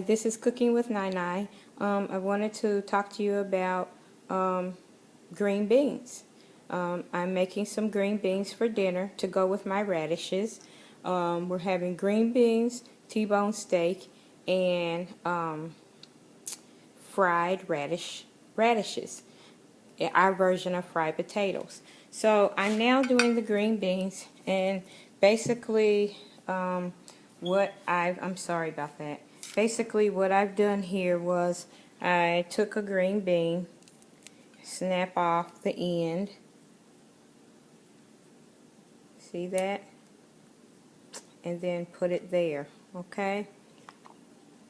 this is Cooking with Nainai. I wanted to talk to you about green beans. I'm making some green beans for dinner to go with my radishes. We're having green beans, T-bone steak, and fried radishes, our version of fried potatoes. So I'm now doing the green beans, and basically I'm sorry about that. Basically what I've done here was I took a green bean, snap off the end, see that, and then put it there, okay?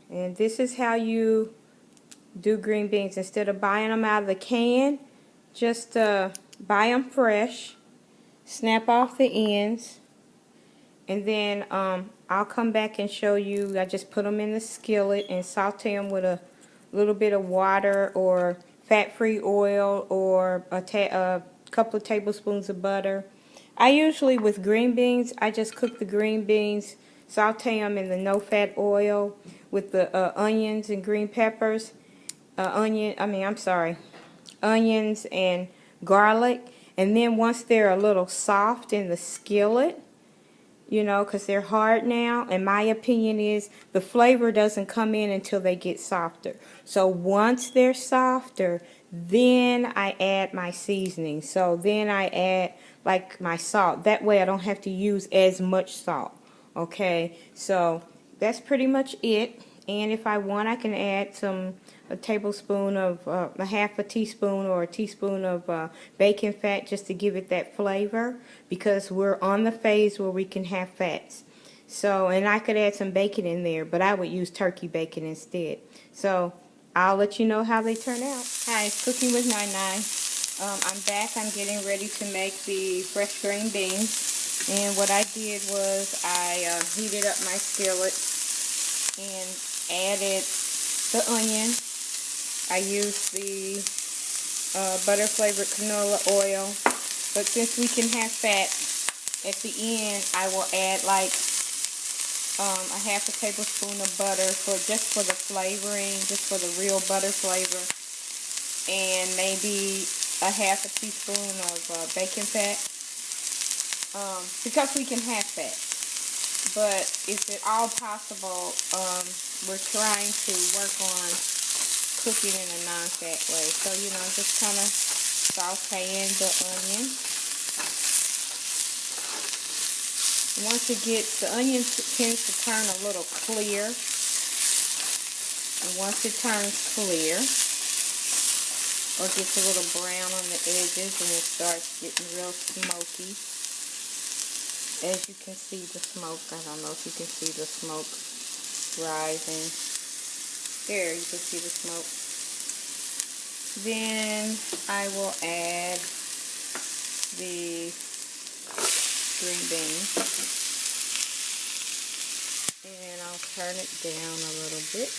And this is how you do green beans. Instead of buying them out of the can, just buy them fresh, snap off the ends, and then I'll come back and show you. I just put them in the skillet and saute them with a little bit of water or fat-free oil or a couple of tablespoons of butter. I usually, with green beans, I just cook the green beans, saute them in the no-fat oil with the onions and green peppers. Onions and garlic. And then once they're a little soft in the skillet, you know, because they're hard now, and my opinion is the flavor doesn't come in until they get softer. So once they're softer, then I add my seasoning. So then I add like my salt. That way I don't have to use as much salt. Okay, so that's pretty much it. And if I want, I can add a tablespoon of, a half a teaspoon or a teaspoon of bacon fat just to give it that flavor, because we're on the phase where we can have fats. So, and I could add some bacon in there, but I would use turkey bacon instead. So, I'll let you know how they turn out. Hi, it's Cooking with Nainai. I'm back. I'm getting ready to make the fresh green beans. And what I did was I heated up my skillet and added the onion. I used the butter flavored canola oil, but since we can have fat at the end, I will add like a half a tablespoon of butter just for the flavoring, just for the real butter flavor, and maybe a half a teaspoon of bacon fat, because we can have fat. But if at all possible, we're trying to work on cooking in a non-fat way. So, you know, just kind of sauteing the onion. Once it gets, the onion tends to turn a little clear. And once it turns clear, or gets a little brown on the edges, and it starts getting real smoky. As you can see the smoke, I don't know if you can see the smoke rising. There, you can see the smoke. Then I will add the green beans. And I'll turn it down a little bit.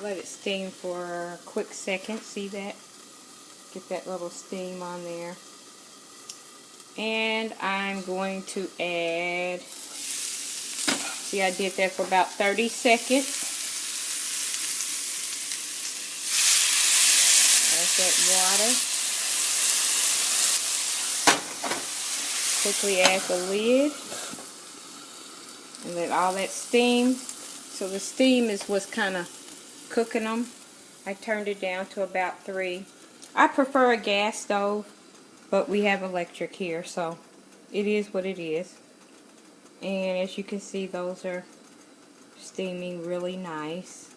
Let it steam for a quick second. See that? Get that little steam on there. And I'm going to add, see, I did that for about 30 seconds. There's that water. Quickly add the lid and let all that steam. So the steam is what's kind of cooking them. I turned it down to about 3. I prefer a gas stove, but we have electric here, so it is what it is. And as you can see, those are steaming really nice.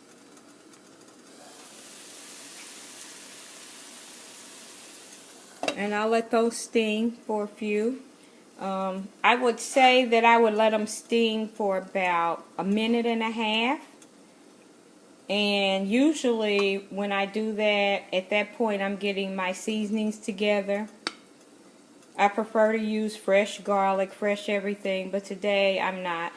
And I'll let those steam for a few. I would say that I would let them steam for about a minute and a half. And usually when I do that, at that point I'm getting my seasonings together. I prefer to use fresh garlic, fresh everything, but today I'm not.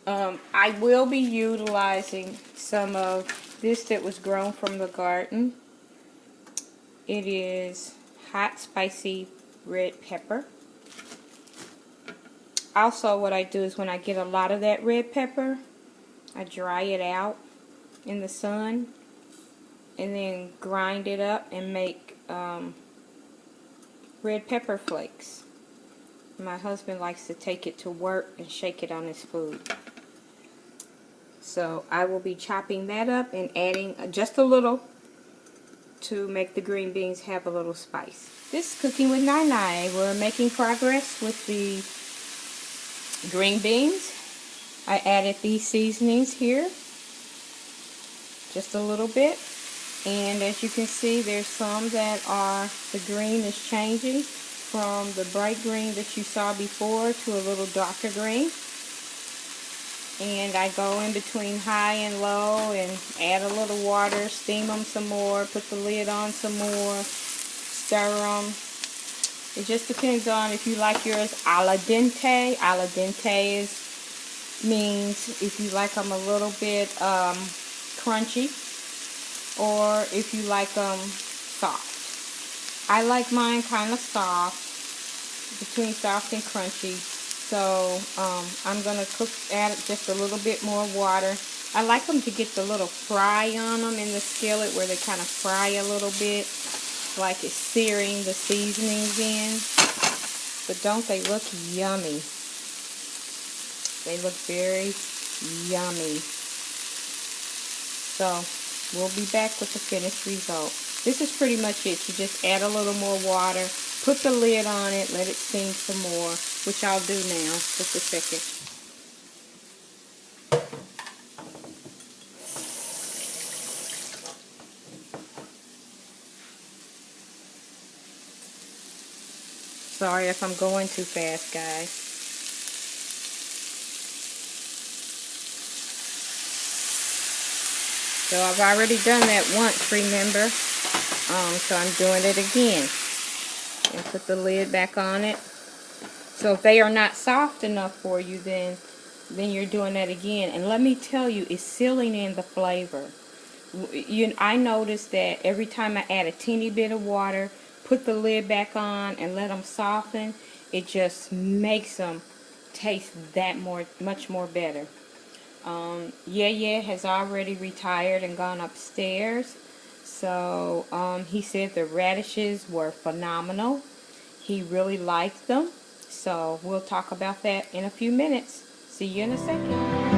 I will be utilizing some of this that was grown from the garden. It is hot, spicy red pepper. Also, what I do is when I get a lot of that red pepper, I dry it out in the sun and then grind it up and make red pepper flakes. My husband likes to take it to work and shake it on his food. So I will be chopping that up and adding just a little to make the green beans have a little spice. This is Cooking with Nainai. We're making progress with the green beans. I added these seasonings here, just a little bit. And as you can see, there's some that are, the green is changing from the bright green that you saw before to a little darker green. And I go in between high and low and add a little water, steam them some more, put the lid on some more, stir them. It just depends on if you like yours a la dente. A la dente means if you like them a little bit crunchy, or if you like them soft. I like mine kind of soft, between soft and crunchy. So I'm going to add just a little bit more water. I like them to get the little fry on them in the skillet where they kind of fry a little bit, like it's searing the seasonings in. But don't they look yummy? They look very yummy. So we'll be back with the finished result. This is pretty much it. You just add a little more water, put the lid on it, let it steam some more, which I'll do now. Just a second. Sorry if I'm going too fast, guys. So I've already done that once, remember? So I'm doing it again. And put the lid back on it. So if they are not soft enough for you, then you're doing that again. And let me tell you, it's sealing in the flavor. I noticed that every time I add a teeny bit of water, put the lid back on, and let them soften, it just makes them taste that much more better. Yeah has already retired and gone upstairs. So he said the radishes were phenomenal. He really liked them. So we'll talk about that in a few minutes. See you in a second.